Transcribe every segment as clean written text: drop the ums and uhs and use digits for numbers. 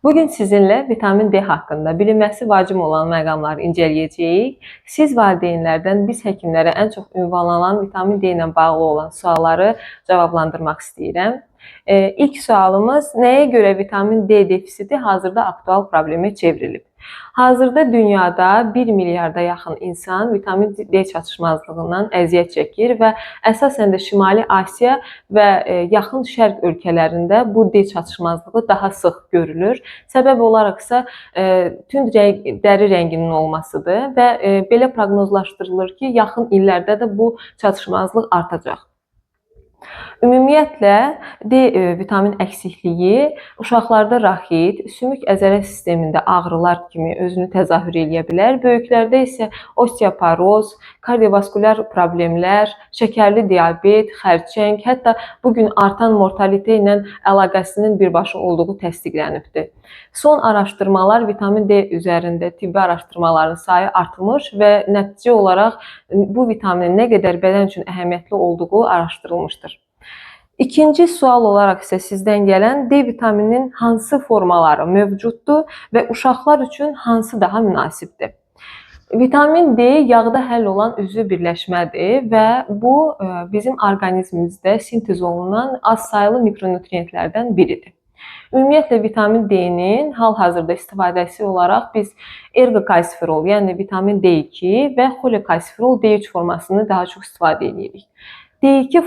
Bugün sizinlə vitamin D haqqında bilinməsi vacib olan məqamları incələyəcəyik. Siz valideynlərdən biz həkimlərə ən çox ünvanlanan vitamin D ilə bağlı olan sualları cavablandırmaq istəyirəm. İlk sualımız, nəyə görə vitamin D defisiti hazırda aktual problemə çevrilib? Hazırda dünyada 1 milyarda yaxın insan vitamin D çatışmazlığından əziyyət çəkir və əsasən də Şimali Asiya və yaxın şərq ölkələrində bu D çatışmazlığı daha sıx görülür. Səbəb olaraq isə tünd dəri rənginin olmasıdır və belə proqnozlaşdırılır ki, yaxın illərdə də bu çatışmazlıq artacaq. Ümumiyyətlə, D vitamin əksikliyi uşaqlarda raxit, sümük əzələ sistemində ağrılar kimi özünü təzahür edə bilər. Böyüklərdə isə osteoporoz, kardiovaskulyar problemlər, şəkərli diabet, xərçəng, hətta bugün artan mortalite ilə əlaqəsinin birbaşa olduğu təsdiqlənibdir. Son araşdırmalar vitamin D üzərində tibbi araşdırmaların sayı artmış və nəticə olaraq bu vitaminin nə qədər bədən üçün əhəmiyyətli olduğu araşdırılmışdır. İkinci sual olaraq isə sizdən gələn D vitamininin hansı formaları mövcuddur və uşaqlar üçün hansı daha münasibdir? Vitamin D yağda həll olan üzvü birləşmədir və bu bizim orqanizmimizdə sintez olunan az saylı mikronutriyentlərdən biridir. Ümumiyyətlə vitamin D-nin hal-hazırda istifadəsi olaraq biz ergokalsifirol, yəni vitamin D2 və xolekalsifirol D3 formasını daha çox istifadə edirik. D2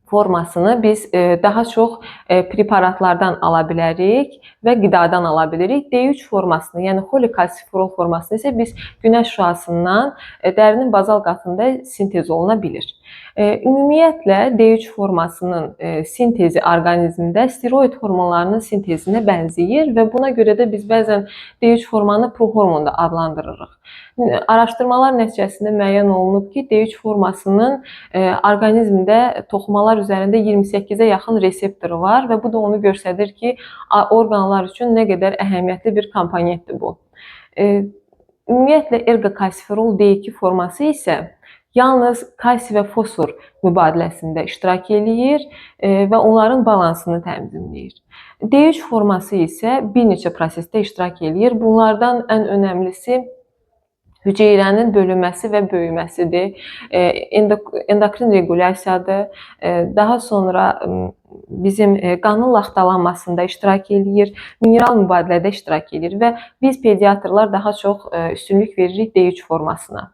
formasını biz daha çox preparatlardan ala bilərik və qidadan ala bilirik. D3 formasını, yəni xolekalsifirol formasını isə biz günəş şüasından dərinin bazal qatında sintez oluna bilir. Ümumiyyətlə D3 formasının sintezi orqanizmdə steroid hormonlarının sintezinə bənzəyir və buna görə də biz bəzən D3 formanı prohormon da adlandırırıq. Araşdırmalar nəticəsində müəyyən olunub ki, D3 formasının orqanizmdə toxumalar üzərində 28-ə yaxın reseptoru var və bu da onu göstərir ki, orqanlar üçün nə qədər əhəmiyyətli bir komponentdir bu. Ümumiyyətlə ergokalsifirol D2 forması isə yalnız kalsi və fosfor mübadiləsində iştirak eləyir və onların balansını tənzimləyir. D3 forması isə bir neçə prosesdə iştirak eləyir. Bunlardan ən önəmlisi hüceyrənin bölünməsi və böyüməsidir, endokrin regulyasiyadır, daha sonra bizim qanın laxtalanmasında iştirak eləyir, mineral mübadilədə iştirak eləyir və biz pediatrlar daha çox üstünlük veririk D3 formasına.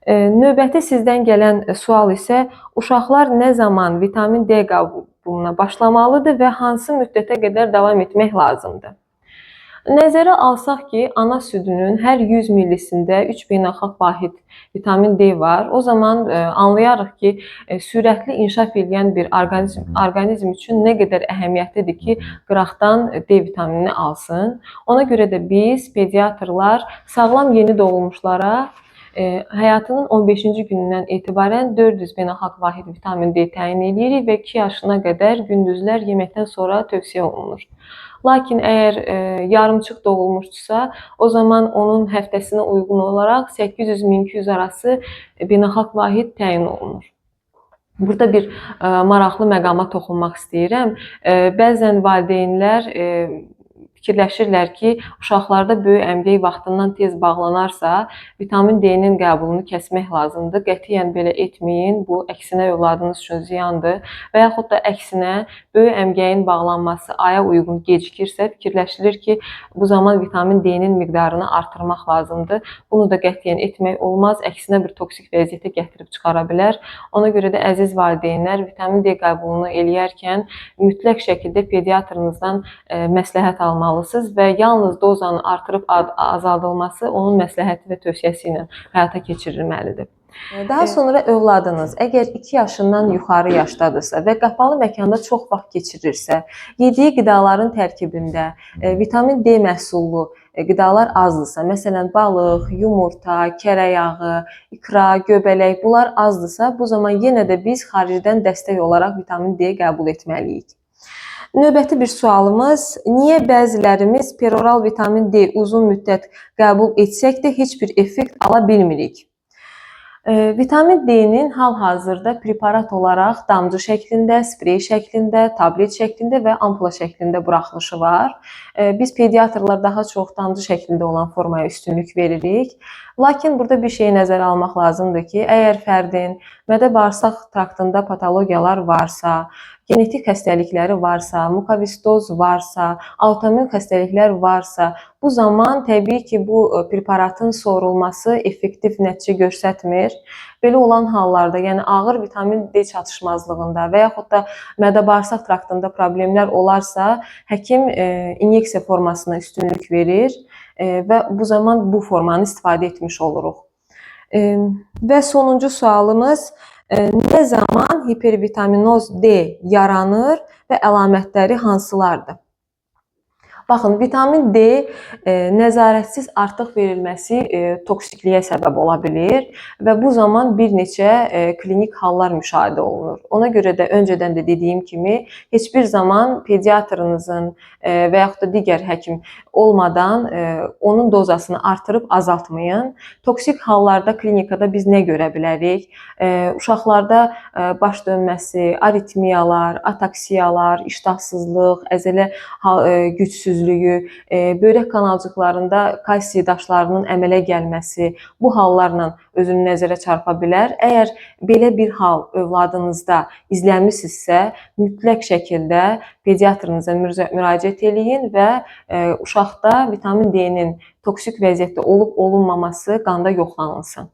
Növbəti sizdən gələn sual isə uşaqlar nə zaman vitamin D qəbuluna başlamalıdır və hansı müddətə qədər davam etmək lazımdır? Nəzərə alsaq ki, ana südünün hər 100 millisində 3 beynəlxalq vahid vitamin D var, o zaman anlayarıq ki, sürətli inkişaf edən bir orqanizm üçün nə qədər əhəmiyyətlidir ki, qıraqdan D vitaminini alsın. Ona görə də biz pediatrlar sağlam yeni doğulmuşlara həyatının 15-ci günündən etibarən 400 beynəlxalq vahid vitamin D təyin edirik və 2 yaşına qədər gündüzlər yeməkdən sonra tövsiyə olunur. Lakin əgər yarımçıq doğulmuşdursa, o zaman onun həftəsinə uyğun olaraq 800-1200 arası beynəlxalq vahid təyin olunur. Burada bir maraqlı məqama toxunmaq istəyirəm. Bəzən valideynlər fikirləşirlər ki, uşaqlarda böyük əmgək vaxtından tez bağlanarsa, vitamin D-nin qəbulunu kəsmək lazımdır. Qətiyyən belə etməyin, bu əksinə övladınız üçün ziyandır və yaxud da əksinə böyük əmgəyin bağlanması aya uyğun gecikirsə, fikirləşilir ki, bu zaman vitamin D-nin miqdarını artırmaq lazımdır. Bunu da qətiyyən etmək olmaz, əksinə bir toksik vəziyyətə gətirib çıxara bilər. Ona görə də əziz valideynlər vitamin D qəbulunu eləyərkən mütləq şəkildə pediatrınızdan məsləhət almalısınız və yalnız dozanın artırıb azaldılması onun məsləhəti və tövsiyəsi ilə həyata keçirilməlidir. Daha sonra övladınız əgər 2 yaşından yuxarı yaşdadırsa və qapalı məkanda çox vaxt keçirirsə, yediyi qidaların tərkibində vitamin D məhsullu qidalar azdırsa, məsələn balıq, yumurta, kərə yağı, ikra, göbələk bunlar azdırsa, bu zaman yenə də biz xaricdən dəstək olaraq vitamin D qəbul etməliyik. Növbəti bir sualımız, niyə bəzilərimiz peroral vitamin D uzun müddət qəbul etsək də heç bir effekt ala bilmirik? Vitamin D-nin hal-hazırda preparat olaraq damcı şəklində, sprey şəklində, tablet şəklində və ampula şəklində buraxılışı var. Biz pediatrlar daha çox damcı şəklində olan formaya üstünlük veririk. Lakin burada bir şeyi nəzərə almaq lazımdır ki, əgər fərdin mədə-bağırsaq traktında patologiyalar varsa, genetik xəstəlikləri varsa, mukovisdoz varsa, autoimmün xəstəliklər varsa, bu zaman təbii ki, bu preparatın sorulması effektiv nəticə göstərmir. Belə olan hallarda, yəni ağır vitamin D çatışmazlığında və yaxud da mədə-bağırsaq traktında problemlər olarsa, həkim inyeksiya formasına üstünlük verir və bu zaman bu formanı istifadə etmiş oluruq. Və sonuncu sualımız, nə zaman hipervitaminoz D yaranır və əlamətləri hansılardır? Baxın, vitamin D nəzarətsiz artıq verilməsi toksikliyə səbəb ola bilir və bu zaman bir neçə klinik hallar müşahidə olunur. Ona görə də öncədən də dediyim kimi, heç bir zaman pediatrınızın və yaxud da digər həkim olmadan onun dozasını artırıb azaltmayın. Toksik hallarda klinikada biz nə görə bilərik? Uşaqlarda baş dönməsi, aritmiyalar, ataksiyalar, iştahsızlıq, əzələ gücsüzlüyü, böyrək kanalcıqlarında kalsiy daşlarının əmələ gəlməsi bu hallarla özünü nəzərə çarpa bilər. Əgər belə bir hal övladınızda izlənmisinizsə, mütləq şəkildə pediatrınıza müraciət eləyin və uşaqda vitamin D-nin toksik vəziyyətdə olub-olunmaması qanda yoxlanılsın.